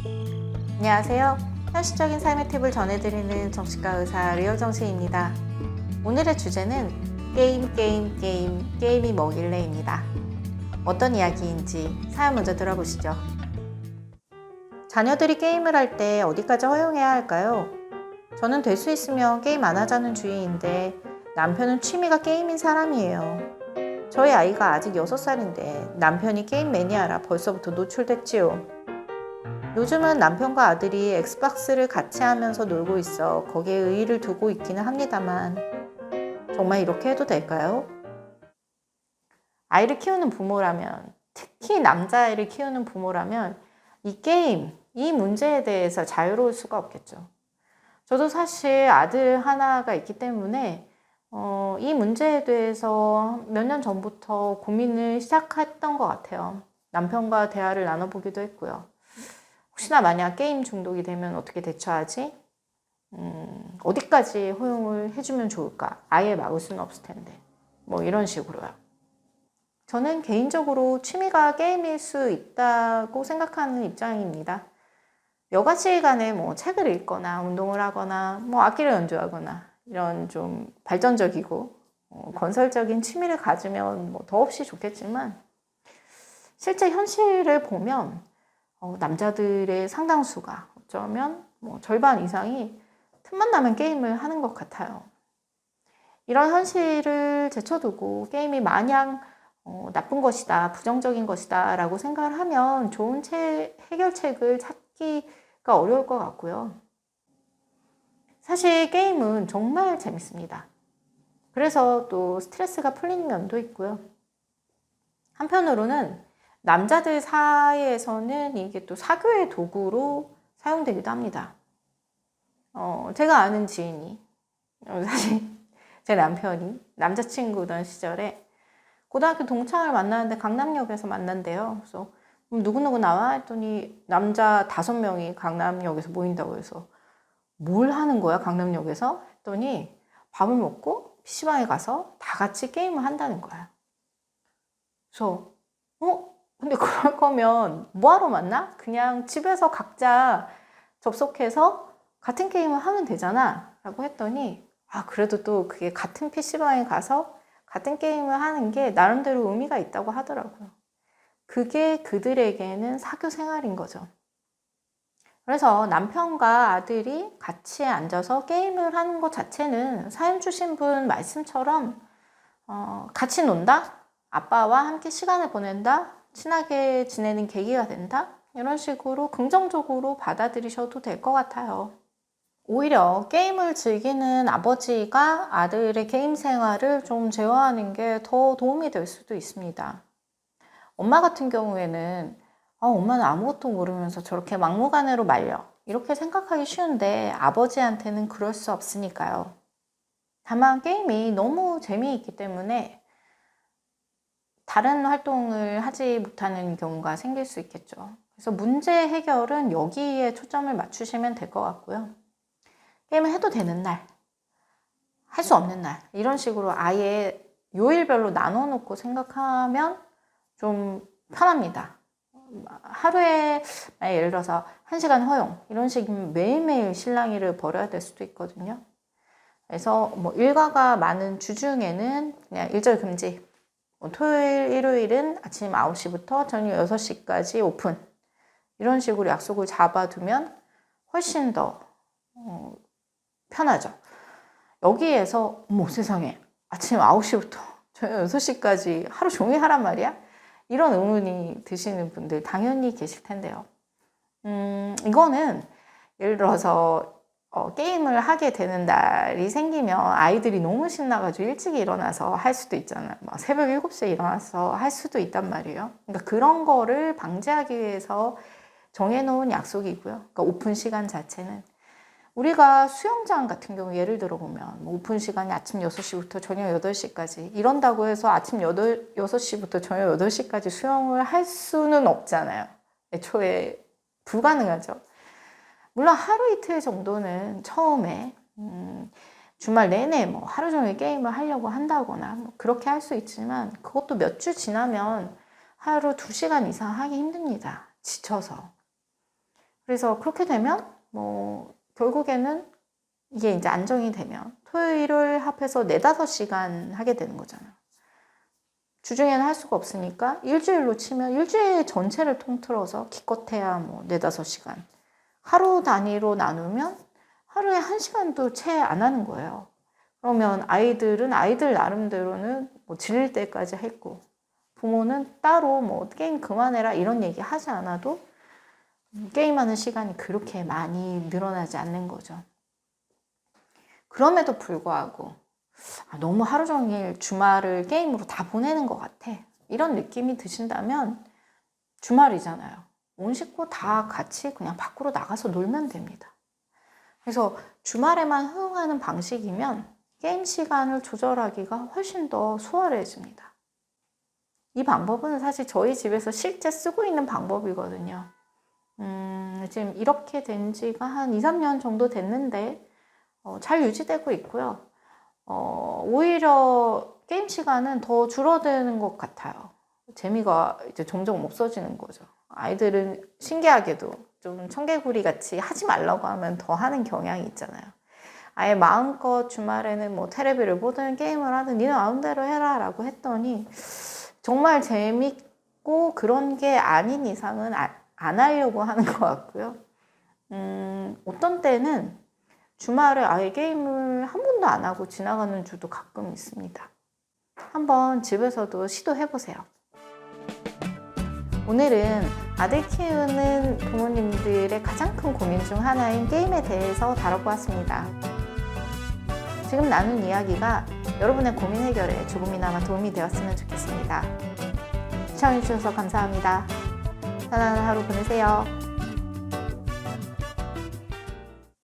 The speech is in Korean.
안녕하세요. 현실적인 삶의 팁을 전해드리는 정신과 의사 리얼정신입니다. 오늘의 주제는 게임이 뭐길래입니다. 어떤 이야기인지 사연 먼저 들어보시죠. 자녀들이 게임을 할 때 어디까지 허용해야 할까요? 저는 될 수 있으면 게임 안 하자는 주의인데 남편은 취미가 게임인 사람이에요. 저희 아이가 아직 6살인데 남편이 게임 매니아라 벌써부터 노출됐지요. 요즘은 남편과 아들이 엑스박스를 같이 하면서 놀고 있어 거기에 의의를 두고 있기는 합니다만 정말 이렇게 해도 될까요? 아이를 키우는 부모라면, 특히 남자아이를 키우는 부모라면 이 게임, 이 문제에 대해서 자유로울 수가 없겠죠. 저도 사실 아들 하나가 있기 때문에 이 문제에 대해서 몇 년 전부터 고민을 시작했던 것 같아요. 남편과 대화를 나눠보기도 했고요. 혹시나 만약 게임 중독이 되면 어떻게 대처하지? 어디까지 허용을 해주면 좋을까? 아예 막을 수는 없을 텐데. 뭐 이런 식으로요. 저는 개인적으로 취미가 게임일 수 있다고 생각하는 입장입니다. 여가 시간에 뭐 책을 읽거나 운동을 하거나 뭐 악기를 연주하거나 이런 좀 발전적이고 건설적인 취미를 가지면 뭐 더없이 좋겠지만 실제 현실을 보면 남자들의 상당수가 어쩌면 뭐 절반 이상이 틈만 나면 게임을 하는 것 같아요. 이런 현실을 제쳐두고 게임이 마냥 나쁜 것이다, 부정적인 것이다 라고 생각을 하면 좋은 해결책을 찾기가 어려울 것 같고요. 사실 게임은 정말 재밌습니다. 그래서 또 스트레스가 풀리는 면도 있고요. 한편으로는 남자들 사이에서는 이게 또 사교의 도구로 사용되기도 합니다. 제가 아는 지인이, 사실 제 남편이 남자친구던 시절에 고등학교 동창을 만나는데 강남역에서 만난대요. 그래서 누구누구 나와? 했더니 남자 5명이 강남역에서 모인다고 해서 뭘 하는 거야 강남역에서? 했더니 밥을 먹고 PC방에 가서 다 같이 게임을 한다는 거야. 그래서 근데 그럴 거면 뭐하러 만나? 그냥 집에서 각자 접속해서 같은 게임을 하면 되잖아 라고 했더니 그래도 또 그게 같은 PC방에 가서 같은 게임을 하는 게 나름대로 의미가 있다고 하더라고요. 그게 그들에게는 사교 생활인 거죠. 그래서 남편과 아들이 같이 앉아서 게임을 하는 것 자체는 사연 주신 분 말씀처럼 같이 논다? 아빠와 함께 시간을 보낸다? 친하게 지내는 계기가 된다? 이런 식으로 긍정적으로 받아들이셔도 될 것 같아요. 오히려 게임을 즐기는 아버지가 아들의 게임 생활을 좀 제어하는 게 더 도움이 될 수도 있습니다. 엄마 같은 경우에는 엄마는 아무것도 모르면서 저렇게 막무가내로 말려 이렇게 생각하기 쉬운데 아버지한테는 그럴 수 없으니까요. 다만 게임이 너무 재미있기 때문에 다른 활동을 하지 못하는 경우가 생길 수 있겠죠. 그래서 문제 해결은 여기에 초점을 맞추시면 될 것 같고요. 게임을 해도 되는 날, 할 수 없는 날 이런 식으로 아예 요일별로 나눠 놓고 생각하면 좀 편합니다. 하루에 예를 들어서 1시간 허용 이런 식이면 매일매일 실랑이를 벌여야 될 수도 있거든요. 그래서 뭐 일과가 많은 주중에는 그냥 일절 금지, 토요일, 일요일은 아침 9시부터 저녁 6시까지 오픈 이런 식으로 약속을 잡아두면 훨씬 더 편하죠. 여기에서 세상에 아침 9시부터 저녁 6시까지 하루 종일 하란 말이야? 이런 의문이 드시는 분들 당연히 계실 텐데요. 이거는 예를 들어서 게임을 하게 되는 날이 생기면 아이들이 너무 신나가지고 일찍 일어나서 할 수도 있잖아요. 막 새벽 7시에 일어나서 할 수도 있단 말이에요. 그러니까 그런 거를 방지하기 위해서 정해놓은 약속이고요. 그러니까 오픈 시간 자체는 우리가 수영장 같은 경우 예를 들어보면 오픈 시간이 아침 6시부터 저녁 8시까지 이런다고 해서 아침 6시부터 저녁 8시까지 수영을 할 수는 없잖아요. 애초에 불가능하죠. 물론 하루 이틀 정도는 처음에 주말 내내 뭐 하루 종일 게임을 하려고 한다거나 뭐 그렇게 할 수 있지만 그것도 몇 주 지나면 하루 2시간 이상 하기 힘듭니다. 지쳐서. 그래서 그렇게 되면 뭐 결국에는 이게 이제 안정이 되면 토요일을 합해서 4-5시간 하게 되는 거잖아요. 주중에는 할 수가 없으니까 일주일로 치면 일주일 전체를 통틀어서 기껏해야 뭐 4-5시간. 하루 단위로 나누면 하루에 1시간도 채 안 하는 거예요. 그러면 아이들은 아이들 나름대로는 뭐 질릴 때까지 했고, 부모는 따로 뭐 게임 그만해라 이런 얘기 하지 않아도 게임하는 시간이 그렇게 많이 늘어나지 않는 거죠. 그럼에도 불구하고 너무 하루 종일 주말을 게임으로 다 보내는 것 같아. 이런 느낌이 드신다면 주말이잖아요. 온 식구 다 같이 그냥 밖으로 나가서 놀면 됩니다. 그래서 주말에만 허용하는 방식이면 게임 시간을 조절하기가 훨씬 더 수월해집니다. 이 방법은 사실 저희 집에서 실제 쓰고 있는 방법이거든요. 지금 이렇게 된 지가 한 2-3년 정도 됐는데 잘 유지되고 있고요. 오히려 게임 시간은 더 줄어드는 것 같아요. 재미가 이제 점점 없어지는 거죠. 아이들은 신기하게도 좀 청개구리 같이 하지 말라고 하면 더 하는 경향이 있잖아요. 아예 마음껏 주말에는 뭐 테레비를 보든 게임을 하든 니네 마음대로 해라 라고 했더니 정말 재밌고 그런 게 아닌 이상은 안 하려고 하는 것 같고요. 어떤 때는 주말에 아예 게임을 한 번도 안 하고 지나가는 주도 가끔 있습니다. 한번 집에서도 시도해보세요. 오늘은 아들 키우는 부모님들의 가장 큰 고민 중 하나인 게임에 대해서 다뤄보았습니다. 지금 나눈 이야기가 여러분의 고민 해결에 조금이나마 도움이 되었으면 좋겠습니다. 시청해주셔서 감사합니다. 편안한 하루 보내세요.